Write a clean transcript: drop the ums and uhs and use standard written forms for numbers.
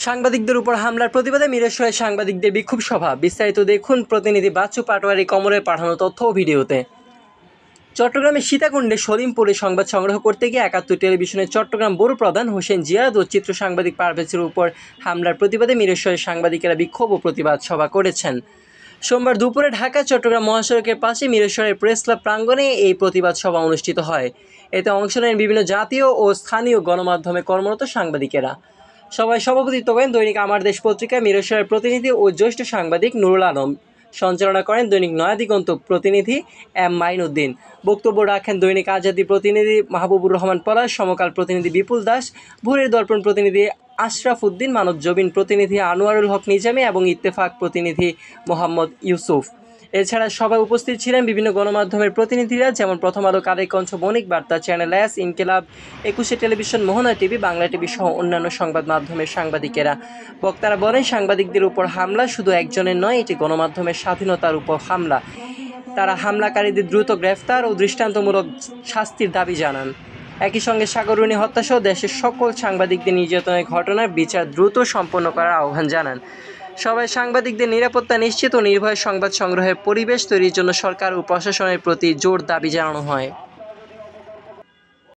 সাংবাদিকদের উপর হামলার প্রতিবাদে মিরেশ্বরে সাংবাদিকদের বিক্ষোভ সভা। বিস্তারিত দেখুন প্রতিনিধি বাচ্চু পাটোয়ারি কমলের পাঠানো তথ্য ও ভিডিওতে। চট্টগ্রামের সীতাকুণ্ডে সলিমপুরে সংবাদ সংগ্রহ করতে গিয়ে ৭১ টেলিভিশনের চট্টগ্রাম ব্যুরো প্রধান হোসেন জিয়াদ ও চিত্র সাংবাদিক পারভেজের উপর হামলার প্রতিবাদে মিরেশ্বরের সাংবাদিকেরা বিক্ষোভ ও প্রতিবাদ সভা করেছেন। সোমবার দুপুরে ঢাকা চট্টগ্রাম মহাসড়কের পাশে মিরেশ্বরের প্রেস ক্লাব প্রাঙ্গণে এই প্রতিবাদ সভা অনুষ্ঠিত হয়। এতে অংশ নেন বিভিন্ন জাতীয় ও স্থানীয় গণমাধ্যমে কর্মরত সাংবাদিকেরা। সভায় সভাপতিত্ব করেন দৈনিক আমার দেশ পত্রিকার মিরেশ্বরের প্রতিনিধি ও জ্যেষ্ঠ সাংবাদিক নুরুল আলম। সঞ্চালনা করেন দৈনিক নয়াদিগন্ত প্রতিনিধি এম মাইনুদ্দিন। বক্তব্য রাখেন দৈনিক আজাদী প্রতিনিধি মাহবুবুর রহমান পলাশ, সমকাল প্রতিনিধি বিপুল দাস, ভোরের দর্পণ প্রতিনিধি আশরাফ উদ্দিন, মানব জবিন প্রতিনিধি আনোয়ারুল হক নিজামী এবং ইত্তেফাক প্রতিনিধি মোহাম্মদ ইউসুফ। এছাড়া সভায় উপস্থিত ছিলেন বিভিন্ন গণমাধ্যমের প্রতিনিধিরা, যেমন প্রথম আলো, কালের কণ্ঠ, বণিক বার্তা, চ্যানেল এস, ইনকিলাব, ২১ টেলিভিশন, মোহনা টিভি, বাংলা টিভি সহ অন্যান্য সংবাদ মাধ্যমের সাংবাদিকেরা। বক্তারা বলেন, সাংবাদিকদের উপর হামলা শুধু একজনের নয়, এটি গণমাধ্যমের স্বাধীনতার উপর হামলা। তারা হামলাকারীদের দ্রুত গ্রেফতার ও দৃষ্টান্তমূলক শাস্তির দাবি জানান। একই সঙ্গে সাগররুনি হত্যাসহ দেশের সকল সাংবাদিকদের নির্যাতনের ঘটনার বিচার দ্রুত সম্পন্ন করার আহ্বান জানান। সবাই সাংবাদিকদের নিরাপত্তা নিশ্চিত ও নির্ভয় সংবাদ সংগ্রহের পরিবেশ তৈরির জন্য সরকার ও প্রশাসনের প্রতি জোর দাবি জানানো হয়।